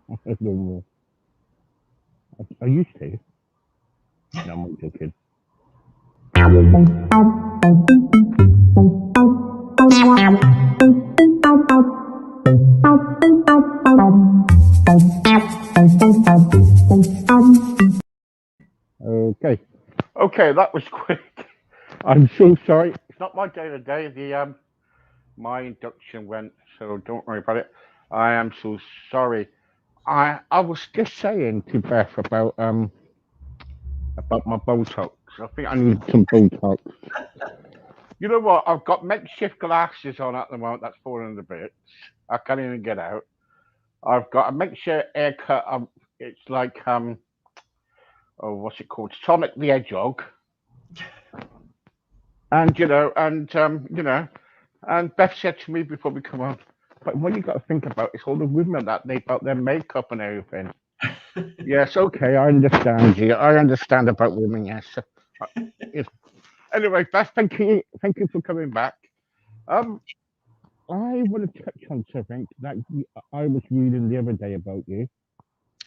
No more. I used to. No, I'm not joking. Okay. Okay, that was quick. I'm so sorry. It's not my day today. My induction went, so don't worry about it. I am so sorry. I was just saying to Beth about my Botox. I think I need some Botox. You know what? I've got makeshift glasses on at the moment. That's falling to bits. I can't even get out. I've got a makeshift haircut. It's like oh, what's it called? Sonic the Hedgehog. And and Beth said to me before we come on, but what you got to think about is all the women that they about their makeup and everything. Yes, okay, I understand you. I understand about women. Yes. Yes. Anyway, Beth, thank you for coming back. Um, I want to touch on something that I was reading the other day about you.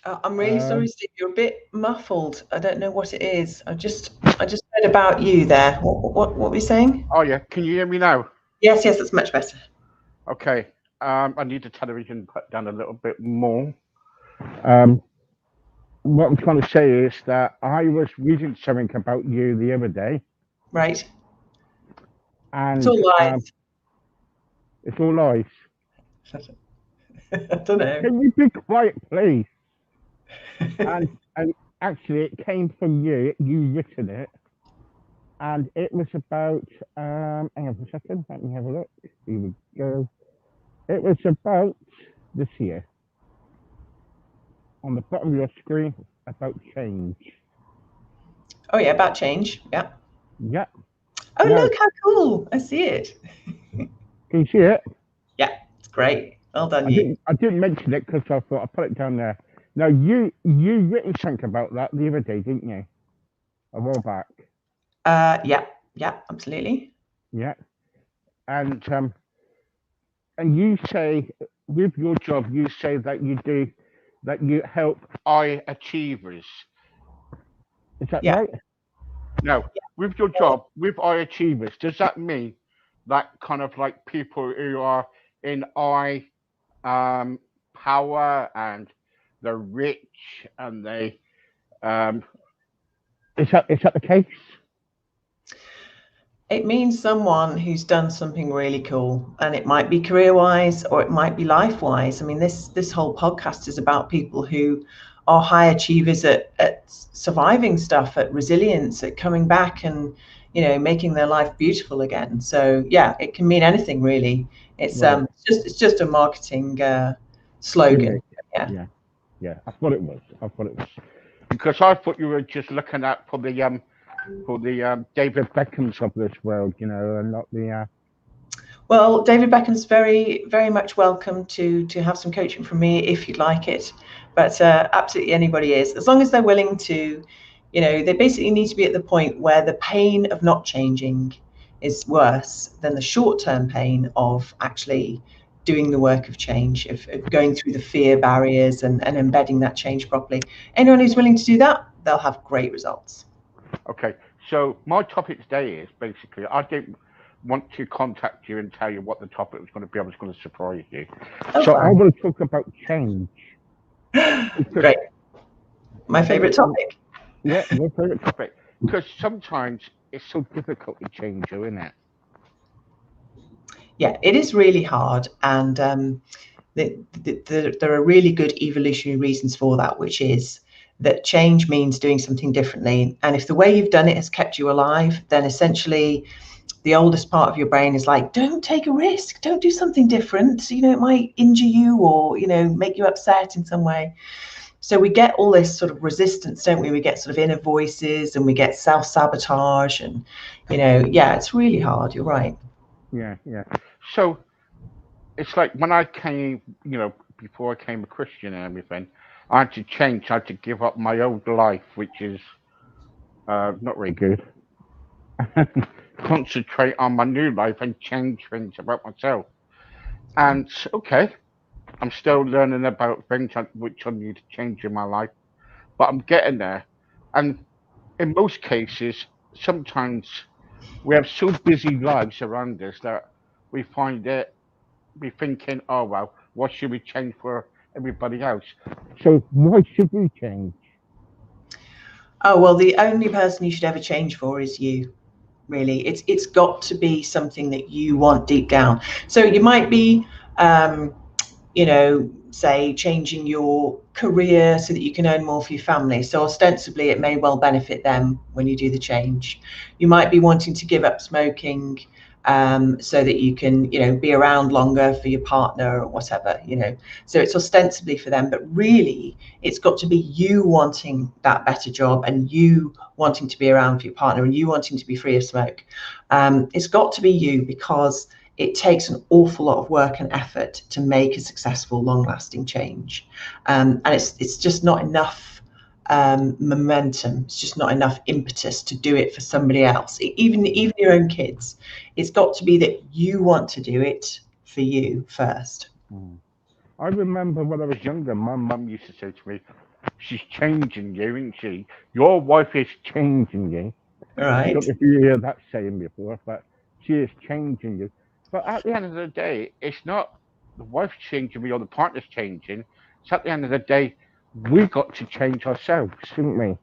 I'm really sorry, Um, Steve. You're a bit muffled. I don't know what it is. I just heard about you there. What were you saying? oh yeah, can you hear me now? Yes, yes, that's much better. Okay. I need the television put down a little bit more. Um, what I'm trying to say is that I was reading something about you the other day, Right. It's and all lies. it's all lies. I don't know. Can you be quiet, please? And actually, it came from you. You written it, and it was about. Hang on for a second. Let me have a look. Here we go. It was about this year on the bottom of your screen about change. Oh yeah, about change. Yeah. Yeah. Oh Now, look how cool! I see it. can you see it? Yeah, it's great. Well done, I you. didn't. I didn't mention it because I thought I put it down there. Now you written something about that the other day, didn't you? A while back. Yeah, yeah, absolutely. Yeah. And and you say with your job, you say that you help high achievers. Is that Yeah. right? Now, with your job, with high achievers, does that mean that kind of like people who are in high um, power and the rich and they um, is that the case? It means someone who's done something really cool, and it might be career wise or it might be life wise. I mean, this whole podcast is about people who are high achievers at surviving stuff, at resilience, at coming back and making their life beautiful again. So yeah, it can mean anything really. It's Right. it's just a marketing Yeah. slogan. Yeah. Yeah. Yeah. I thought it was. I thought it was because I thought you were just looking at for the David Beckhams of this world, and not the. Well, David Beckham's very, very much welcome to have some coaching from me if you'd like it. But absolutely anybody is, as long as they're willing to, they basically need to be at the point where the pain of not changing is worse than the short-term pain of actually doing the work of change, of going through the fear barriers and embedding that change properly. Anyone who's willing to do that, they'll have great results. Okay, so my topic today is basically I didn't want to contact you and tell you what the topic was going to be. I was going to surprise you. Oh, So I fine. want to talk about change because Great. My and, favorite and topic. yeah, your favorite topic because sometimes it's so difficult to change, isn't it? Yeah, it is really hard, and there are really good evolutionary reasons for that, which is that change means doing something differently. And if the way you've done it has kept you alive, then essentially the oldest part of your brain is like, don't take a risk, don't do something different. It might injure you or, make you upset in some way. So we get all this sort of resistance, don't we? We get sort of inner voices and we get self-sabotage and, yeah, it's really hard. You're right. Yeah, yeah. So it's like when I came, before I came a Christian and everything, I had to change. I had to give up my old life, which is not very good, concentrate on my new life and change things about myself. And okay, I'm still learning about things which I need to change in my life, but I'm getting there. And in most cases, sometimes we have so busy lives around us that we find it, we thinking, oh well, what should we change for everybody else? So why should we change? Oh, well, the only person you should ever change for is you. Really, it's got to be something that you want deep down. So you might be, say changing your career so that you can earn more for your family. So ostensibly, it may well benefit them when you do the change. You might be wanting to give up smoking, so that you can, be around longer for your partner or whatever. So it's ostensibly for them, but really, it's got to be you wanting that better job and you wanting to be around for your partner and you wanting to be free of smoke. It's got to be you, because it takes an awful lot of work and effort to make a successful, long-lasting change, and it's just not enough momentum. It's just not enough impetus to do it for somebody else, even your own kids. It's got to be that you want to do it for you first. I remember when I was younger, my mum used to say to me, "She's changing you, isn't she? Your wife is changing you." I Right. don't know if you hear that saying before, but she is changing you. But at the end of the day, it's not the wife changing me or the partner's changing. It's at the end of the day, we got to change ourselves, didn't we?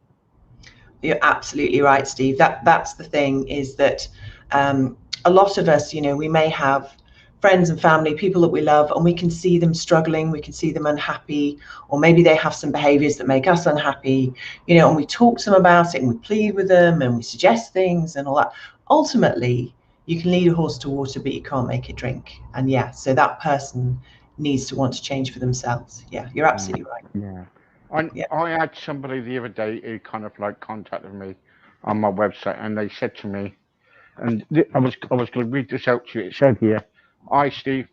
You're absolutely right, Steve. That's the thing, is that a lot of us, we may have friends and family, people that we love, and we can see them struggling, we can see them unhappy, or maybe they have some behaviors that make us unhappy, and we talk to them about it and we plead with them and we suggest things and all that. Ultimately, you can lead a horse to water, but you can't make it drink. And yeah, so that person needs to want to change for themselves. Yeah, you're absolutely right. Yeah. I Yeah. I had somebody the other day who kind of like contacted me on my website, and they said to me, and I was going to read this out to you. It said here, "Hi Steve,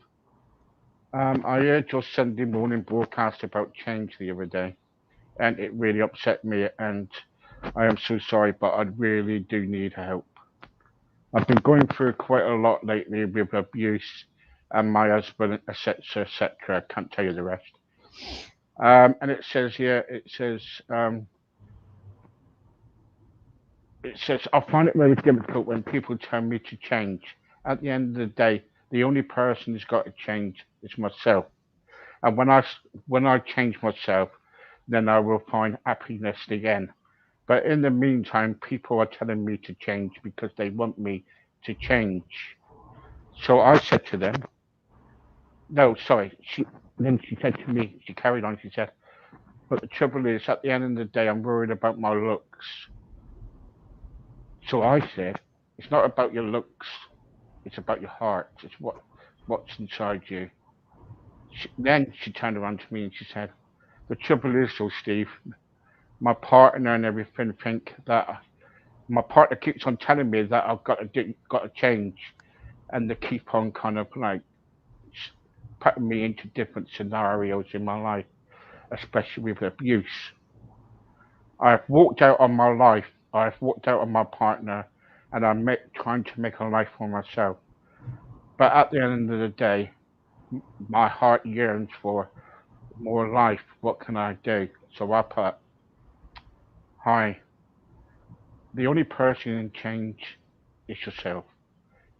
I heard your Sunday morning broadcast about change the other day, and it really upset me, and I am so sorry, but I really do need help. I've been going through quite a lot lately with abuse and my husband, etc., etc. I can't tell you the rest." And it says here, it says, "I find it really difficult when people tell me to change. At the end of the day, the only person who's got to change is myself. And when I change myself, then I will find happiness again. But in the meantime, people are telling me to change because they want me to change." So I said to them, no, sorry. Then she said to me, she carried on, she said, "But the trouble is, at the end of the day, I'm worried about my looks." So I said, "It's not about your looks, it's about your heart. It's what's inside you." Then she turned around to me and she said, "The trouble is, though, Steve, my partner and everything think that my partner keeps on telling me that I've got to change, and they keep on kind of like putting me into different scenarios in my life, especially with abuse. I've walked out on my life, I've walked out on my partner, and trying to make a life for myself. But at the end of the day, my heart yearns for more life. What can I do?" So I put, "Hi, the only person who can change is yourself.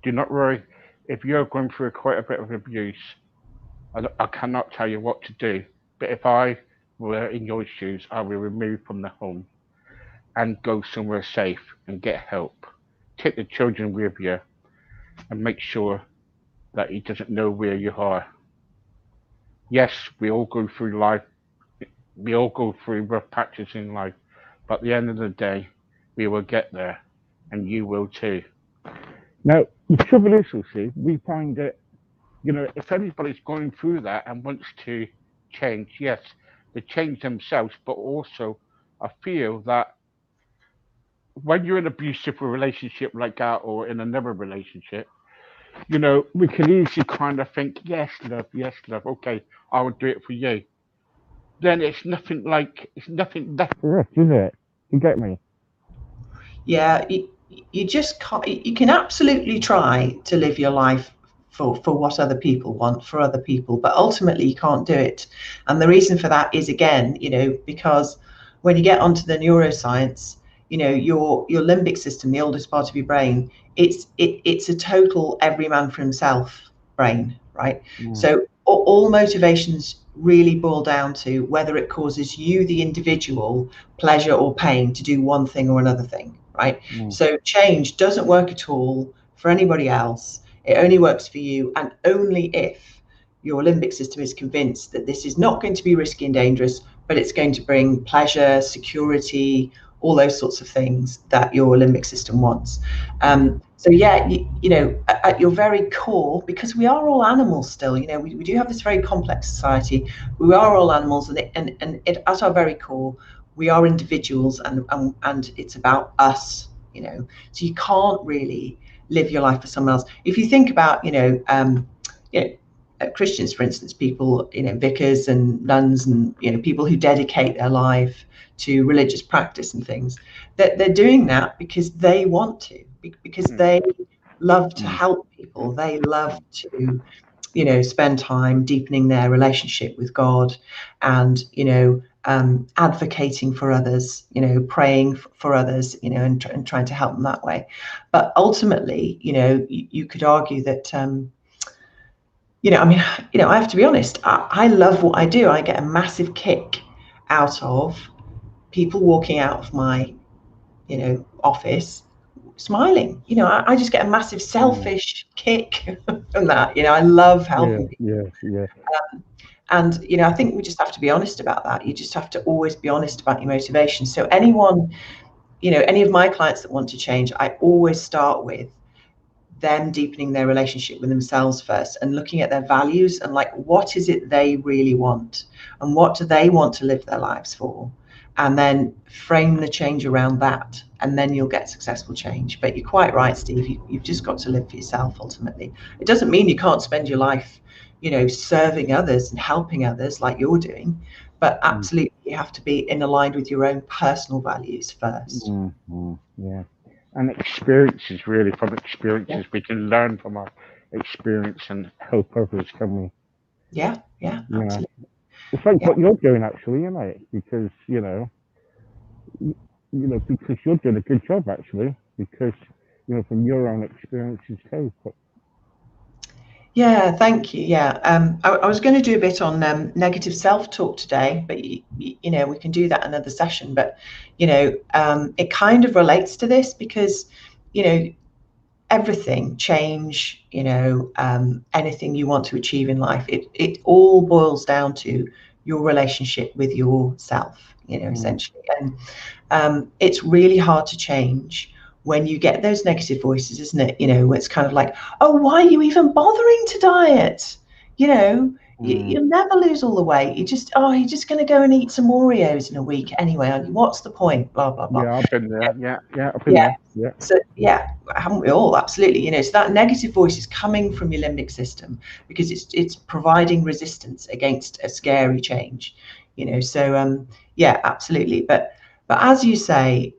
Do not worry if you're going through quite a bit of abuse. I cannot tell you what to do, but if I were in your shoes, I would remove from the home and go somewhere safe and get help. Take the children with you and make sure that he doesn't know where you are. Yes, we all go through life, we all go through rough patches in life, but at the end of the day, we will get there, and you will too." Now, the trouble is, you see, we find that, if anybody's going through that and wants to change, yes, they change themselves, but also I feel that when you're in an abusive relationship like that or in another relationship, we can easily kind of think, yes, love, okay, I will do it for you. Then it's nothing left for us, is it? You get me? Yeah, you just can't. You can absolutely try to live your life for what other people want for other people, but ultimately you can't do it. And the reason for that is, again, because when you get onto the neuroscience, your limbic system, the oldest part of your brain, it's a total every man for himself brain, right? So all motivations really boil down to whether it causes you, the individual, pleasure or pain to do one thing or another thing, right? So change doesn't work at all for anybody else. It only works for you, and only if your limbic system is convinced that this is not going to be risky and dangerous, but it's going to bring pleasure, security, all those sorts of things that your limbic system wants. So yeah, at your very core, because we are all animals still, we do have this very complex society. We are all animals, and at our very core, we are individuals, and it's about us. So you can't really live your life for someone else. If you think about, Christians, for instance, people, vicars and nuns, and people who dedicate their life to religious practice and things, that they're doing that because they want to, because they love to help people. They love to, spend time deepening their relationship with God, and advocating for others, praying for others, and trying to help them that way. But ultimately, you could argue that, I have to be honest. I love what I do. I get a massive kick out of people walking out of my, office smiling. I just get a massive selfish kick from that. I love helping people. And I think we just have to be honest about that. You just have to always be honest about your motivation. So anyone, any of my clients that want to change, I always start with them deepening their relationship with themselves first, and looking at their values and what is it they really want, and what do they want to live their lives for, and then frame the change around that, and then you'll get successful change. But you're quite right, Steve. You've just got to live for yourself ultimately. It doesn't mean you can't spend your life, serving others and helping others like you're doing, but absolutely you have to be in aligned with your own personal values first. Yeah. And experiences, really, from experiences, we can learn from our experience and help others, can we? Yeah, absolutely. It's like what you're doing, actually, because because you're doing a good job, actually, because from your own experiences too. Yeah, thank you. Yeah, I was going to do a bit on negative self-talk today, but we can do that another session. But it kind of relates to this because everything, change, anything you want to achieve in life, it all boils down to your relationship with yourself, essentially. And it's really hard to change when you get those negative voices, isn't it? It's kind of like, oh, why are you even bothering to diet? You'll never lose all the weight. You're just going to go and eat some Oreos in a week anyway. What's the point? Blah, blah, blah. Yeah, I've been there. Yeah, I've been Yeah. there. Yeah. So yeah, haven't we all? Absolutely. So that negative voice is coming from your limbic system because it's providing resistance against a scary change. So yeah, absolutely. But as you say,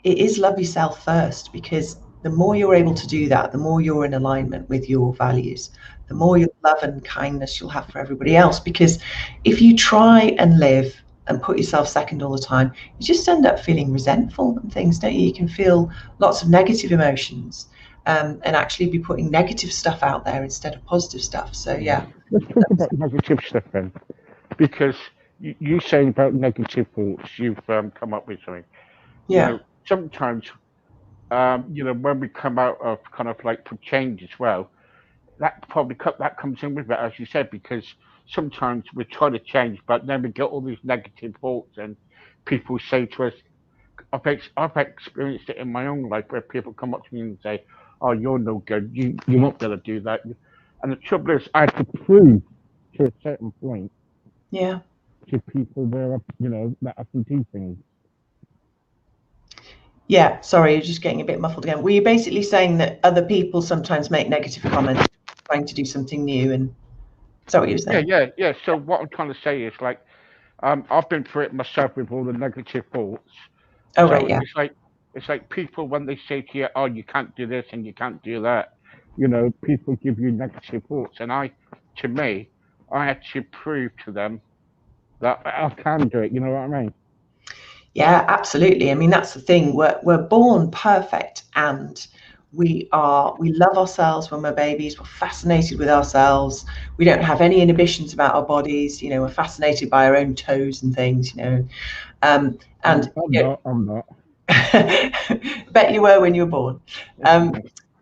it is love yourself first, because the more you're able to do that, the more you're in alignment with your values, the more love and kindness you'll have for everybody else. Because if you try and live and put yourself second all the time, you just end up feeling resentful and things, don't you? You can feel lots of negative emotions, and actually be putting negative stuff out there instead of positive stuff. So yeah. Let's talk about negative stuff then, because you saying about negative thoughts, you've come up with something. Yeah. Sometimes, when we come out of kind of like for change as well, that comes in with it, as you said, because sometimes we try to change, but then we get all these negative thoughts, and people say to us, I've experienced it in my own life where people come up to me and say, "Oh, you're no good. You're not gonna do that." And the trouble is, I have to prove to a certain point Yeah. to people where that I can do things. Yeah, sorry, you're just getting a bit muffled again. Were you basically saying that other people sometimes make negative comments, trying to do something new? And is that what you were saying? Yeah. So what I'm trying to say is like, I've been through it myself with all the negative thoughts. Oh, right, So yeah. it's like people when they say to you, "Oh, you can't do this and you can't do that," People give you negative thoughts, and to me, I had to prove to them that I can do it. You know what I mean? Yeah, absolutely. I mean, that's the thing. We're born perfect, and we love ourselves when we're babies. We're fascinated with ourselves. We don't have any inhibitions about our bodies. We're fascinated by our own toes and things. And I'm not. I'm not. bet you were when you were born.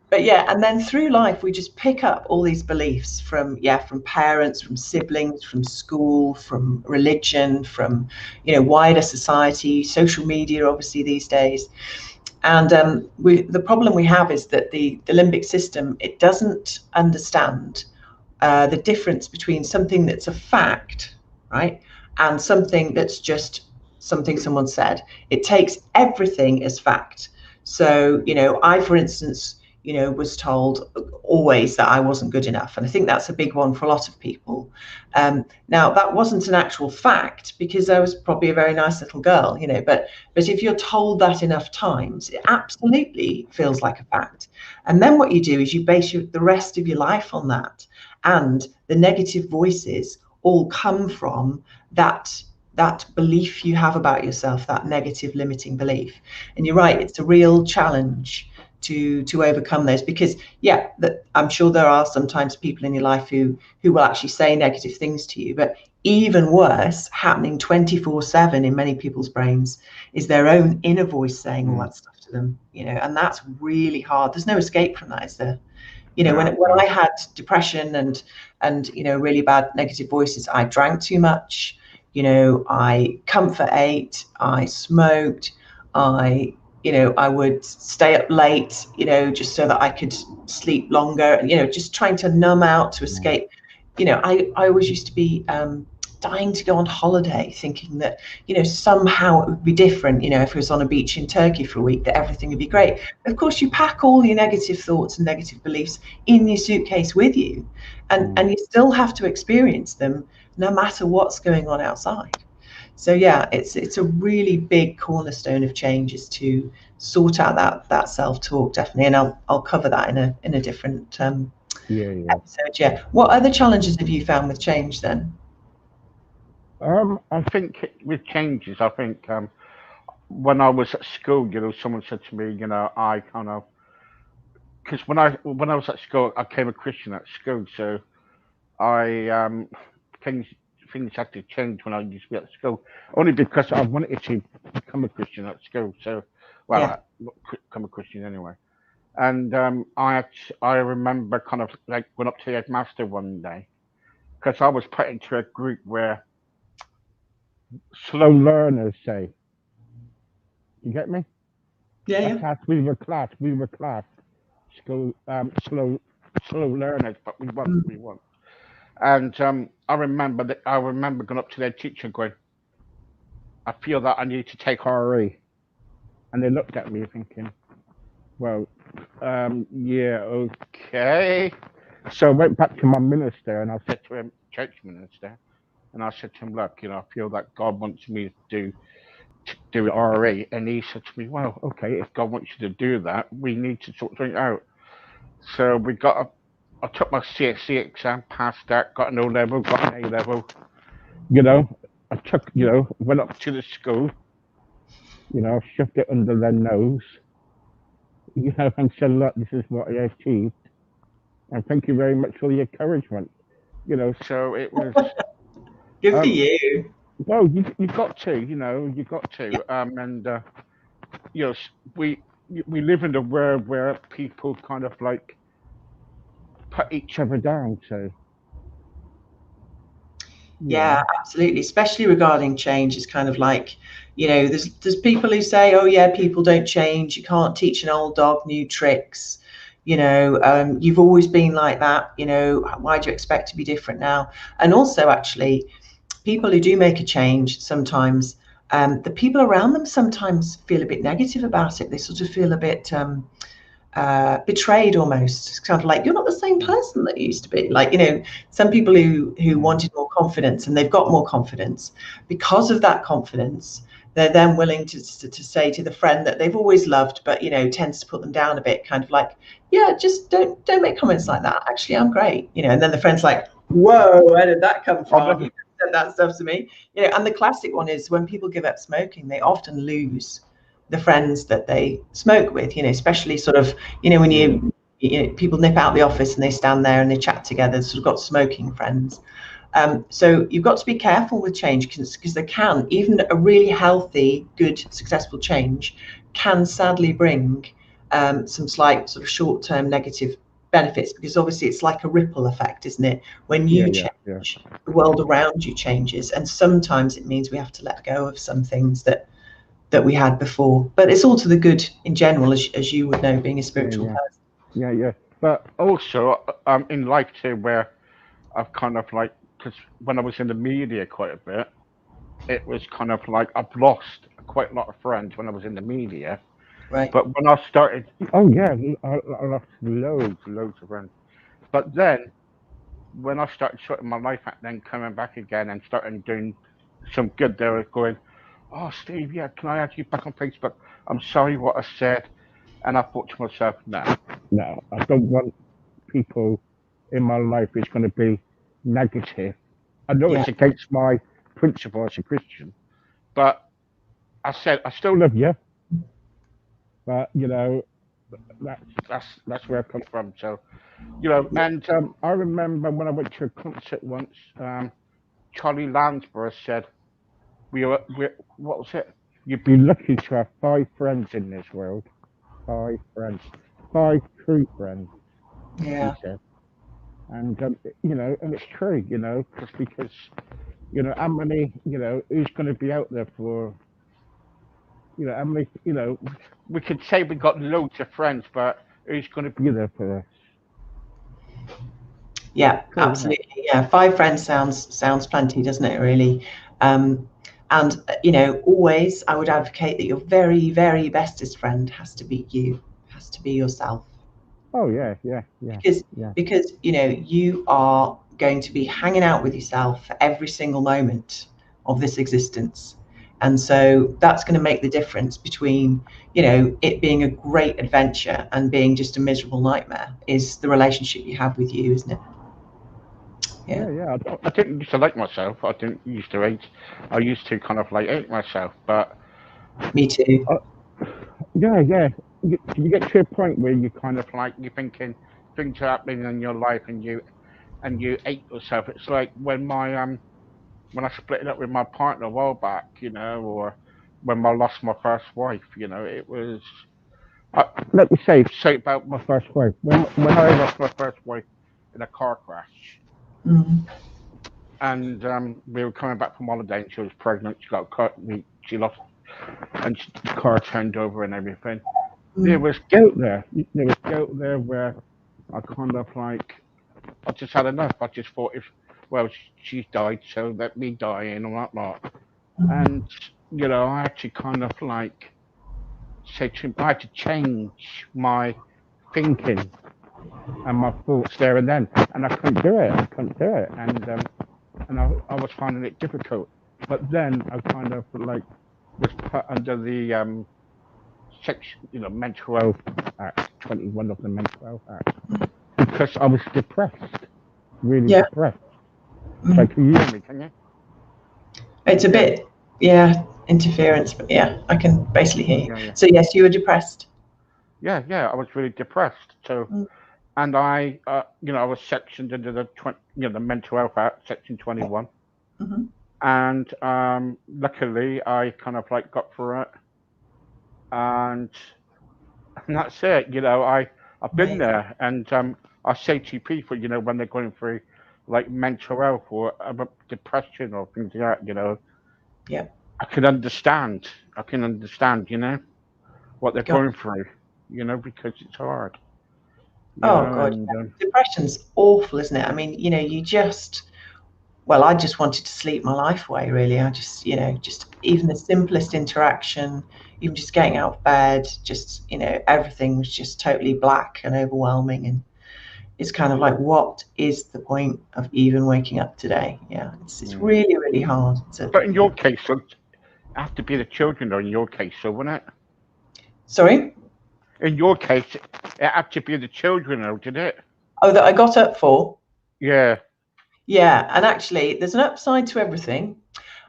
But yeah, and then through life we just pick up all these beliefs from parents, from siblings, from school, from religion, from wider society, social media, obviously these days. And the problem we have is that the limbic system, it doesn't understand the difference between something that's a fact, right, and something that's just something someone said. It takes everything as fact. So, I, for instance, was told always that I wasn't good enough. And I think that's a big one for a lot of people. Now, that wasn't an actual fact because I was probably a very nice little girl, but if you're told that enough times, it absolutely feels like a fact. And then what you do is you base the rest of your life on that. And the negative voices all come from that belief you have about yourself, that negative limiting belief. And you're right, it's a real challenge to overcome those, because I'm sure there are sometimes people in your life who will actually say negative things to you, but even worse, happening 24/7 in many people's brains, is their own inner voice saying all that stuff to them, and that's really hard. There's no escape from that, is there? When I had depression and really bad negative voices, I drank too much, I comfort ate, I smoked, I would stay up late, just so that I could sleep longer, just trying to numb out, to escape. I always used to be dying to go on holiday, thinking that, somehow it would be different, if it was on a beach in Turkey for a week, that everything would be great. Of course, you pack all your negative thoughts and negative beliefs in your suitcase with you, and you still have to experience them no matter what's going on outside. So yeah, it's a really big cornerstone of change, is to sort out that self-talk, definitely, and I'll cover that in a different episode. Yeah. What other challenges have you found with change then? I think with changes, I think when I was at school, someone said to me, I kind of, because when I was at school, I became a Christian at school, so I things things had to change when I used to be at school, only because I wanted to become a Christian at school. So, well, Yeah. become a Christian anyway. And I remember kind of like went up to the headmaster one day because I was put into a group where slow learners say, you get me? Yeah, A yeah. class, we were class, slow learners, but we weren't. And I remember going up to their teacher going, I feel that I need to take RE. And they looked at me thinking, well, yeah, okay. So I went back to my minister and I said to him, church minister, and I said to him, look, I feel that God wants me to do RE. And he said to me, well, okay, if God wants you to do that, we need to sort something out. So I took my CSC exam, passed that, got an O level, got an A level. I took, went up to the school, shoved it under their nose, and said, look, this is what I achieved. And thank you very much for the encouragement. So it was, Good for um, you. well, you've got to, you've got Yeah. to. And, we, we live in a world where people kind of like put each other down. So, you Yeah, know, absolutely. Especially regarding change, it's kind of like, there's people who say, oh yeah, people don't change. You can't teach an old dog new tricks. You've always been like that. Why do you expect to be different now? And also, actually, people who do make a change sometimes, the people around them sometimes feel a bit negative about it. They sort of feel a bit betrayed almost. It's kind of like, you're not the same person that you used to be. Like, some people who mm, wanted more confidence, and they've got more confidence. Because of that confidence, they're then willing to say to the friend that they've always loved, but tends to put them down a bit, kind of like, yeah, just don't make comments like that. Actually, I'm great, and then the friend's like, whoa, where did that come from? You said that stuff to me, And the classic one is when people give up smoking, they often lose the friends that they smoke with, especially sort of, when people nip out the office and they stand there and they chat together, sort of got smoking friends. So you've got to be careful with change, because there can, even a really healthy, good, successful change can sadly bring some slight sort of short-term negative benefits, because obviously it's like a ripple effect, isn't it? When you change, the world around you changes, and sometimes it means we have to let go of some things that we had before. But it's all to the good in general, as you would know, being a spiritual person. Yeah. But also, in life too, where I've kind of like, because when I was in the media quite a bit, it was kind of like I've lost quite a lot of friends when I was in the media. Right. But when I started, oh yeah, I lost loads of friends. But then when I started sorting my life out, then coming back again and starting doing some good, they were going, "Oh, Steve, yeah, can I add you back on Facebook? I'm sorry what I said." And I thought to myself, no, I don't want people in my life who's going to be negative. I know it's against my principle as a Christian, but I said I still love you. But that's where I come from. So and I remember when I went to a concert once, Charlie Lansborough said, what was it? You'd be lucky to have 5 friends in this world. 5 friends, 5 true friends. Yeah. He said. And and it's true, just because how many, who's going to be out there for, how many, we could say we got loads of friends, but who's going to be there for us? Yeah, absolutely. Yeah, 5 friends sounds plenty, doesn't it? Really. And always I would advocate that your very, very bestest friend has to be you, has to be yourself. Oh yeah. Because you are going to be hanging out with yourself for every single moment of this existence. And so that's going to make the difference between, it being a great adventure and being just a miserable nightmare, is the relationship you have with you, isn't it? Yeah. I didn't used to like myself. I didn't used to hate. I used to kind of like hate myself, but me too. Yeah. You get to a point where you kind of like you're thinking things are happening in your life, and you hate yourself. It's like when when I split it up with my partner a while back, or when I lost my first wife. It was. Let me say about my first wife. When I lost my first wife in a car crash. And we were coming back from holiday, and she was pregnant. She got cut. She lost, and the car turned over and everything. There was guilt there. There was guilt there where I kind of like, I just had enough. I just thought, she's died, so let me die and all that lot. And I had to kind of like say to him, I had to change my thinking and my thoughts there and then, and I couldn't do it. And I was finding it difficult. But then I kind of like was put under the section, Mental Health Act, 21 of the Mental Health Act, because I was depressed, really depressed. So can you hear me? Can you? It's a bit, interference, but I can basically hear you. Yeah. So yes, you were depressed. Yeah, I was really depressed. So, and I, I was sectioned under the Mental Health Act, Section 21. And luckily, I kind of like got through it, and that's it. I've been there, and I say to people, when they're going through like mental health or depression or things like that, I can understand. What they're going through, because it's hard. God, depression's awful, isn't it? I mean, I just wanted to sleep my life away, really. I just, just even the simplest interaction, even just getting out of bed, just, everything was just totally black and overwhelming. And it's kind of like, what is the point of even waking up today? Yeah, it's really, really hard. But in your case, have to be the children, though, in your case, so wouldn't it? Sorry? In your case, it had to be the children, though, did it? Oh, that I got up for? Yeah. Yeah, and actually, there's an upside to everything.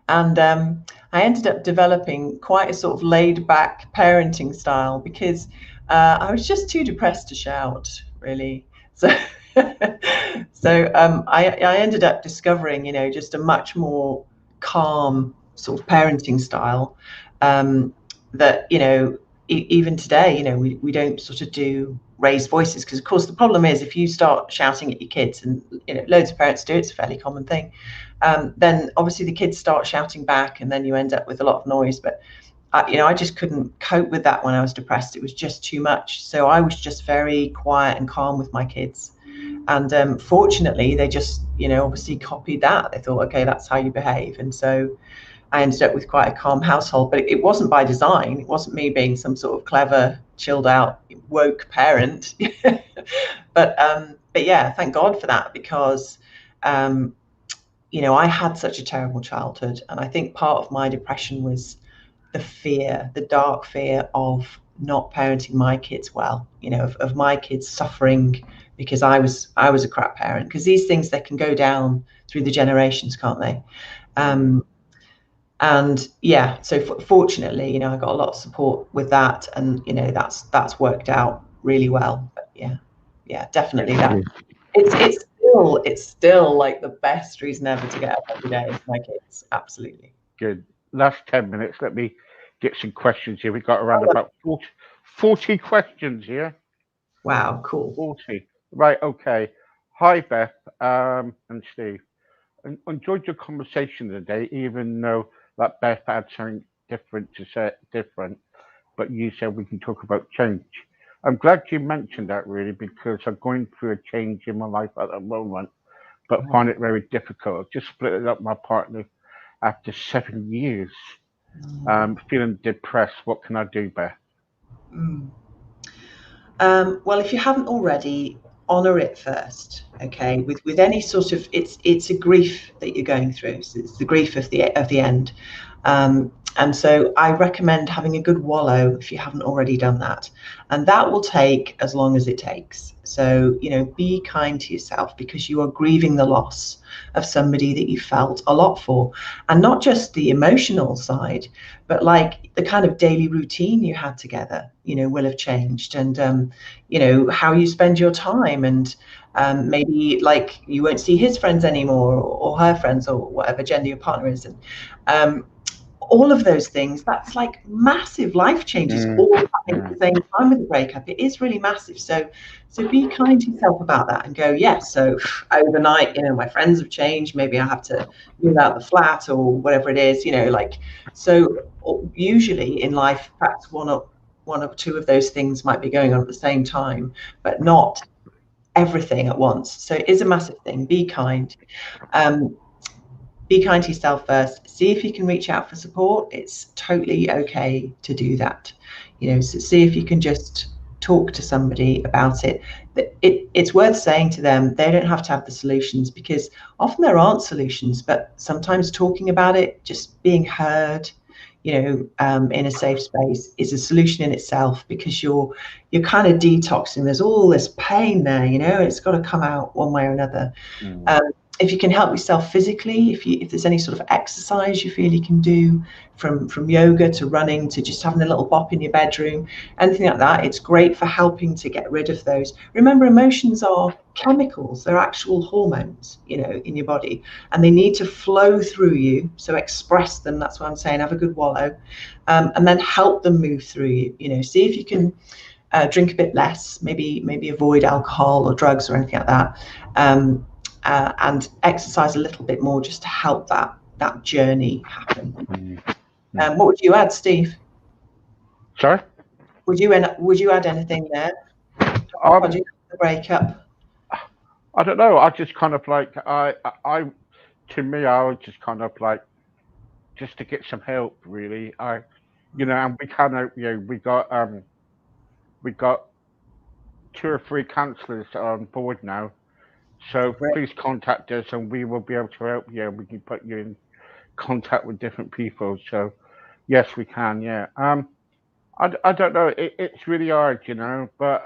And I ended up developing quite a sort of laid back parenting style because I was just too depressed to shout, really. So, I ended up discovering, just a much more calm sort of parenting style that, even today, we don't sort of do raised voices because, of course, the problem is if you start shouting at your kids, and loads of parents do, it's a fairly common thing. Then obviously the kids start shouting back, and then you end up with a lot of noise. But I just couldn't cope with that when I was depressed. It was just too much. So I was just very quiet and calm with my kids. And fortunately, they just, obviously copied that. They thought, okay, that's how you behave. And so I ended up with quite a calm household. But it wasn't by design. It wasn't me being some sort of clever, chilled out, woke parent. But yeah, thank God for that, because I had such a terrible childhood, and I think part of my depression was the fear, the dark fear of not parenting my kids well, of my kids suffering because I was a crap parent. Because these things, they can go down through the generations, can't they? And yeah, so fortunately, I got a lot of support with that, and that's worked out really well. But yeah, definitely that. It's still like the best reason ever to get up every day for my kids. Absolutely. Good. Last 10 minutes. Let me get some questions here. We got around about 40 questions here. Wow, cool. 40. Right. Okay. Hi, Beth and Steve. Enjoyed your conversation today, even though that Beth had something different to say, different, but you said we can talk about change. I'm glad you mentioned that, really, because I'm going through a change in my life at the moment, but find it very difficult. Just split it up with my partner after 7 years. Feeling depressed. What can I do, Beth? Mm. Well, if you haven't already, honor it first. Okay, with any sort of, it's a grief that you're going through. So it's the grief of the end. And so I recommend having a good wallow if you haven't already done that. And that will take as long as it takes. So, be kind to yourself, because you are grieving the loss of somebody that you felt a lot for. And not just the emotional side, but like the kind of daily routine you had together, will have changed. And, how you spend your time, and maybe like you won't see his friends anymore, or her friends, or whatever gender your partner is. And all of those things, that's like massive life changes all happening at the same time with the breakup. It is really massive. So be kind to yourself about that, and go, yes, so overnight, my friends have changed, maybe I have to move out the flat, or whatever it is, so usually in life, perhaps one or two of those things might be going on at the same time, but not everything at once. So it is a massive thing. Be kind. Be kind to yourself first. See if you can reach out for support. It's totally okay to do that. So see if you can just talk to somebody about it. It's worth saying to them they don't have to have the solutions, because often there aren't solutions, but sometimes talking about it, just being heard, in a safe space, is a solution in itself, because you're kind of detoxing. There's all this pain there, it's got to come out one way or another. If you can help yourself physically, if there's any sort of exercise you feel you can do, from yoga to running to just having a little bop in your bedroom, anything like that, it's great for helping to get rid of those. Remember, emotions are chemicals, they're actual hormones, in your body, and they need to flow through you. So express them. That's what I'm saying. Have a good wallow, and then help them move through you. See if you can drink a bit less, maybe avoid alcohol or drugs or anything like that. And exercise a little bit more, just to help that journey happen. What would you add, Steve? Sorry? Would you add anything there? How did you the breakup? I don't know. I just kind of like to me, I was just kind of like just to get some help, really. And we kind of, we got 2 or 3 counselors on board now. So please contact us, and we will be able to help you. We can put you in contact with different people. So Yes, we can. Yeah. I don't know. It's really hard, but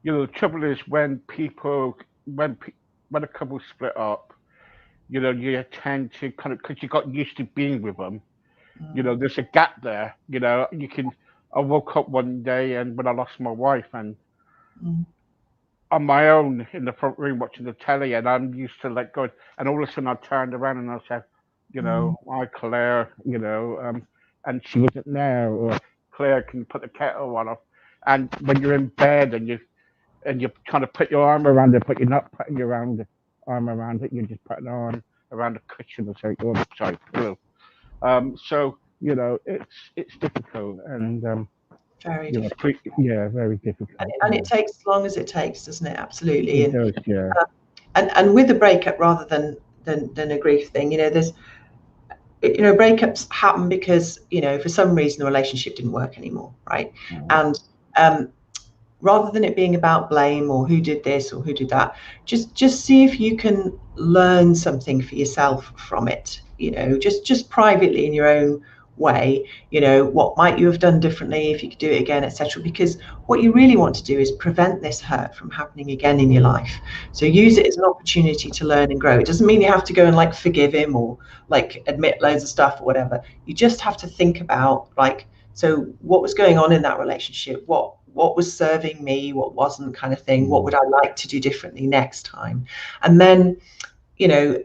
the trouble is when a couple split up, you tend to kind of because you got used to being with them. Mm, There's a gap there. You can. I woke up one day and when I lost my wife and mm, on my own in the front room watching the telly, and I'm used to like going, and all of a sudden I turned around and I said, mm, hi Claire, and she wasn't there, or Claire can put the kettle on, and when you're in bed and you kind of put your arm around it, but you're not putting your arm around it, you're just putting your arm around the cushion or something, or sorry, pillow. So it's difficult, and very difficult. yeah, very And difficult. and it takes as long as it takes, doesn't it? Absolutely. It does, yeah. And with a breakup rather than a grief thing, there's breakups happen because for some reason the relationship didn't work anymore, right? And um, rather than it being about blame or who did this or who did that, just see if you can learn something for yourself from it. Just privately in your own way. What might you have done differently if you could do it again, etc. Because what you really want to do is prevent this hurt from happening again in your life. So use it as an opportunity to learn and grow. It doesn't mean you have to go and like forgive him or like admit loads of stuff or whatever. You just have to think about like, so what was going on in that relationship? What was serving me, what wasn't, kind of thing. What would I like to do differently next time? And then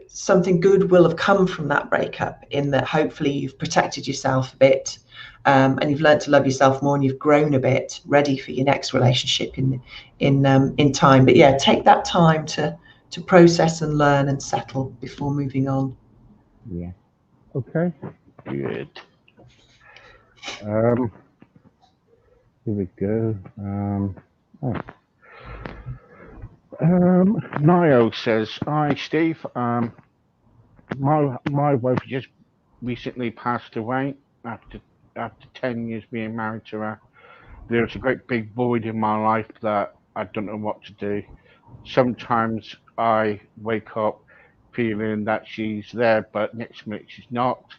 something good will have come from that breakup, in that hopefully you've protected yourself a bit, and you've learned to love yourself more, and you've grown a bit, ready for your next relationship in time. But yeah, take that time to process and learn and settle before moving on. Yeah. Okay. Good. Um, Here we go. Oh. Niall says, "Hi, Steve. My wife just recently passed away after 10 years being married to her. There's a great big void in my life that I don't know what to do. Sometimes I wake up feeling that she's there, but next minute she's not.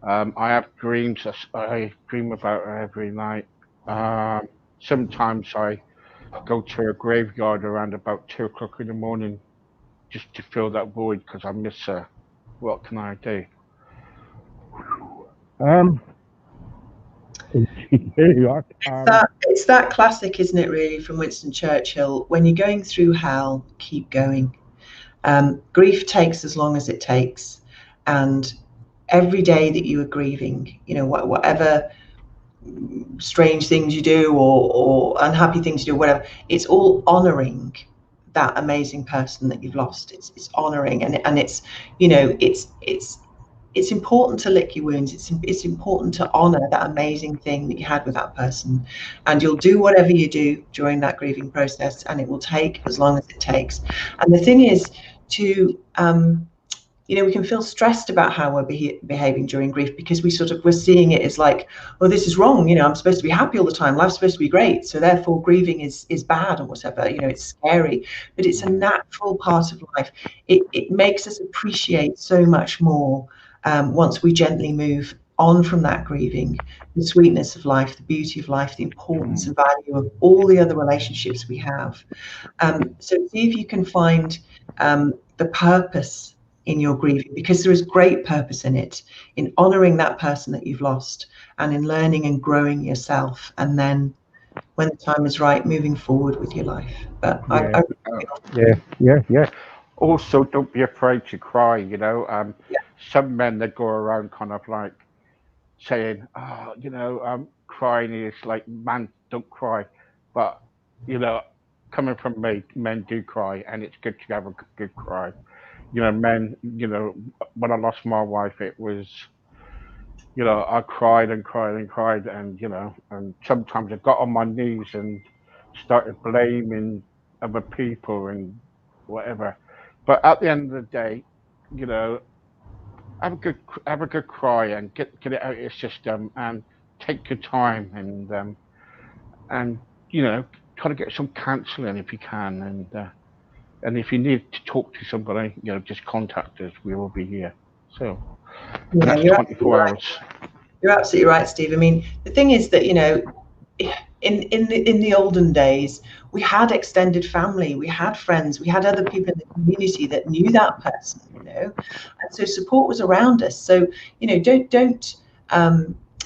I have dreams. I dream about her every night. Um, Sometimes I go to a graveyard around about 2 o'clock in the morning just to fill that void because I miss her. What can I do?" Um, It's that classic, isn't it, really, from Winston Churchill? When you're going through hell, keep going. Grief takes as long as it takes, and every day that you are grieving, whatever strange things you do or unhappy things you do, whatever, it's all honoring that amazing person that you've lost. It's honoring, and it's it's important to lick your wounds. It's important to honor that amazing thing that you had with that person, and you'll do whatever you do during that grieving process, and it will take as long as it takes. And the thing is to we can feel stressed about how we're behaving during grief, because we're seeing it as like, oh, this is wrong. I'm supposed to be happy all the time. Life's supposed to be great. So therefore grieving is bad or whatever. It's scary, but it's a natural part of life. It makes us appreciate so much more once we gently move on from that grieving, the sweetness of life, the beauty of life, the importance and value of all the other relationships we have. So see if you can find the purpose in your grieving, because there is great purpose in it, in honoring that person that you've lost, and in learning and growing yourself, and then when the time is right, moving forward with your life. But yeah, yeah. Also, don't be afraid to cry. yeah, Some men that go around kind of like saying, "Oh, crying is like man, don't cry," but you know, coming from me, men do cry, and it's good to have a good cry. Men. When I lost my wife, it was, I cried and cried and cried, and sometimes I got on my knees and started blaming other people and whatever. But at the end of the day, you know, have a good cry and get it out of your system and take your time and try to get some counselling if you can and if you need to talk to somebody, just contact us. We will be here. So Yeah, and that's you're 24 hours. You're absolutely right, Steve. I mean, the thing is that, in the olden days, we had extended family, we had friends, we had other people in the community that knew that person, and so support was around us. So, don't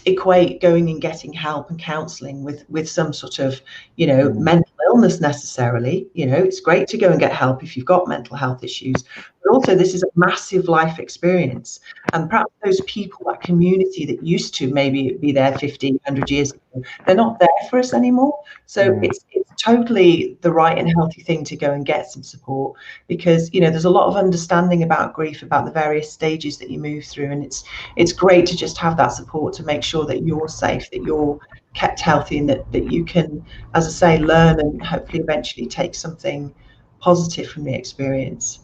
equate going and getting help and counselling with some sort of, mental illness necessarily. It's great to go and get help if you've got mental health issues, but also this is a massive life experience. And perhaps those people, that community that used to maybe be there 50, 100 years ago, they're not there for us anymore. So it's totally the right and healthy thing to go and get some support, because there's a lot of understanding about grief, about the various stages that you move through, and it's great to just have that support to make sure that you're safe, that you're kept healthy, and that you can, as I say, learn and hopefully eventually take something positive from the experience.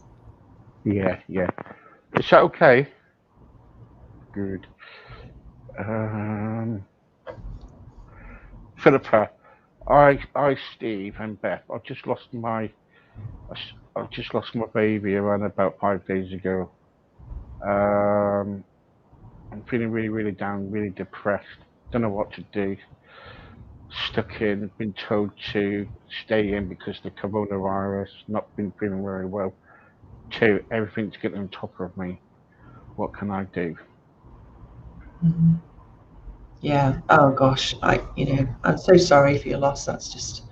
Yeah. Is that okay? Good. Philippa, Steve, and Beth. I've just lost my baby around about 5 days ago. Um, I'm feeling really, really down, really depressed. Don't know what to do. Stuck in, been told to stay in because of the coronavirus, not been feeling very well. Two, everything's getting on top of me. What can I do? Mhm. Yeah. Oh gosh, I'm so sorry for your loss. That's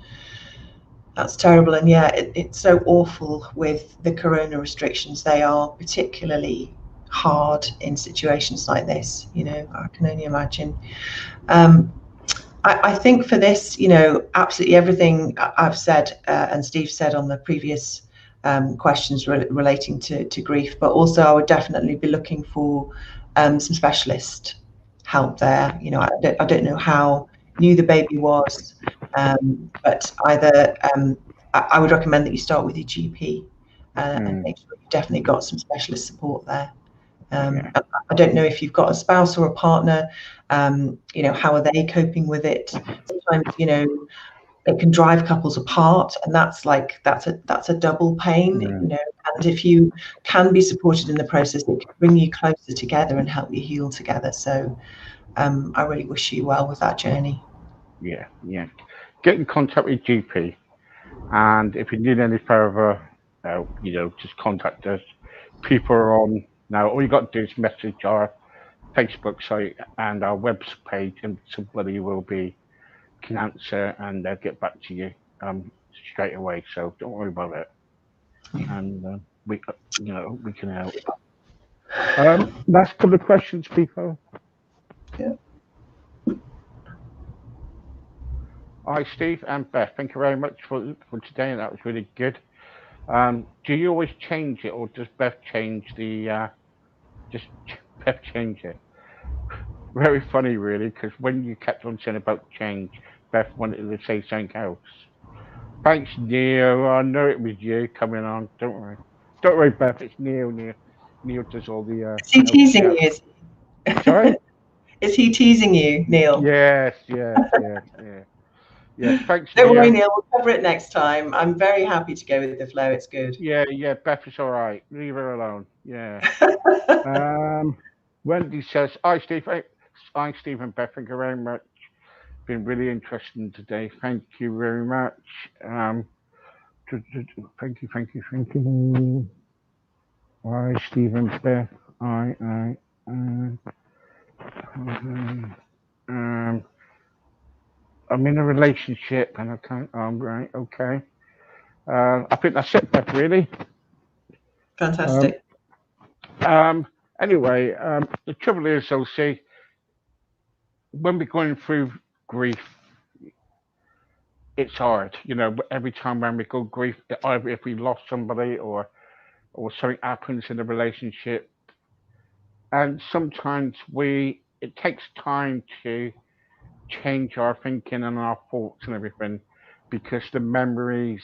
terrible. And yeah, it's so awful with the corona restrictions. They are particularly hard in situations like this. I can only imagine. Um, I think for this, absolutely everything I've said and Steve said on the previous questions relating to grief, but also I would definitely be looking for some specialist help there. I don't know how new the baby was, but either I would recommend that you start with your GP and make sure you've definitely got some specialist support there. Yeah. I don't know if you've got a spouse or a partner. How are they coping with it? Sometimes, it can drive couples apart, and that's a double pain. And if you can be supported in the process, it can bring you closer together and help you heal together. So, I really wish you well with that journey. Yeah. Get in contact with GP, and if you need any further, just contact us. People are on now. All you got to do is message our Facebook site and our web page, and somebody can answer and they'll get back to you straight away. So don't worry about it, and we can help. Last couple of questions, people. Yeah. Hi, Steve and Beth. Thank you very much for today. That was really good. Do you always change it, or does Beth change the? Just Beth change it. Very funny, really, because when you kept on saying about change, Beth wanted to say something else. Thanks, Neil. I know it was you coming on. Don't worry. Don't worry, Beth. It's Neil. Neil does all the Is he help teasing chat. you? Is Sorry? is he teasing you, Neil? Yes. Yeah. Thanks, Don't worry, Neil. Neil. We'll cover it next time. I'm very happy to go with the flow. It's good. Yeah. Beth is all right. Leave her alone. Yeah. Um, Wendy says, Hi, Steve and Beth. Thank you very much. Been really interesting today. Thank you very much. Thank you. Hi, Steve and Beth. Um, I'm in a relationship and I can't. Right, okay. I think that's it, Beth. Really. Um, Fantastic. um, anyway, the trouble is, though, see, when we're going through grief, it's hard. Every time when we go grief, either if we lost somebody or something happens in a relationship, and sometimes it takes time to change our thinking and our thoughts and everything, because the memories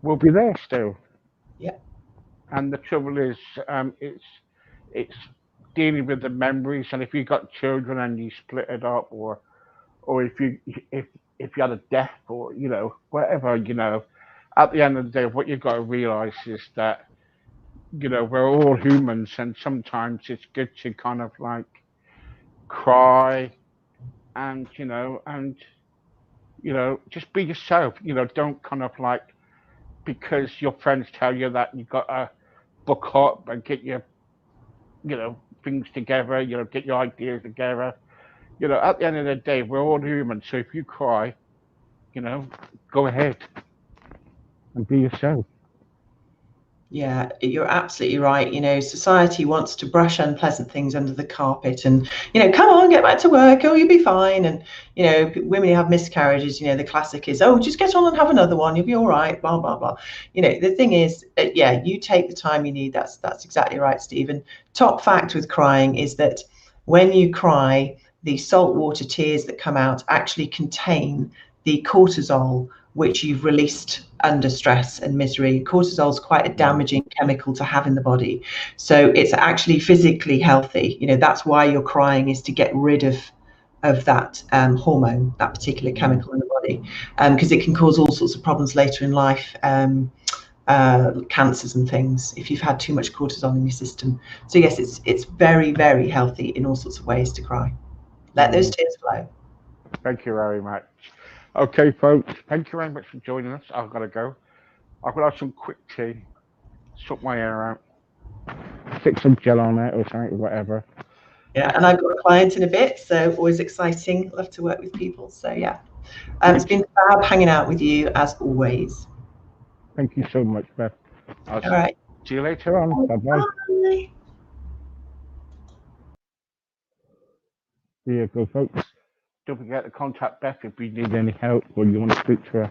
will be there still. Yeah. And the trouble is, it's dealing with the memories. And if you got children and you split it up, or if if you had a death, or whatever, at the end of the day, what you've got to realize is that you know, we're all humans, and sometimes it's good to kind of like cry and, just be yourself. Don't kind of like, because your friends tell you that you got to book up and get your, things together, get your ideas together. At the end of the day, we're all human. So if you cry, you know, go ahead and be yourself. Yeah, you're absolutely right. Society wants to brush unpleasant things under the carpet and, come on, get back to work. Oh, you'll be fine. And, women who have miscarriages, the classic is, oh, just get on and have another one. You'll be all right, blah, blah, blah. The thing is, yeah, you take the time you need. That's exactly right, Stephen. Top fact with crying is that when you cry, the saltwater tears that come out actually contain the cortisol which you've released under stress and misery. Cortisol is quite a damaging chemical to have in the body. So it's actually physically healthy. That's why you're crying, is to get rid of that hormone, that particular chemical in the body, because it can cause all sorts of problems later in life, cancers and things, if you've had too much cortisol in your system. So yes, it's very, very healthy in all sorts of ways to cry. Let those tears flow. Thank you very much. Okay, folks, thank you very much for joining us. I've got to go. I've got to have some quick tea, sort my hair out, stick some gel on it or something, whatever. Yeah, and I've got a client in a bit, so always exciting. Love to work with people. So yeah, it's been fab hanging out with you as always. Thank you so much, Beth. I'll All right. see you later on. Bye-bye. Bye. There you go, folks. Don't forget to contact Beth if you need any help or you want to speak to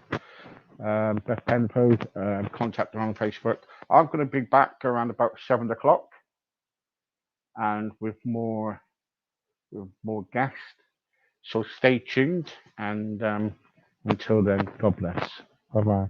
her. Beth Penfold, contact her on Facebook. I'm going to be back around about 7 o'clock and with more guests. So stay tuned, and until then, God bless. Bye bye.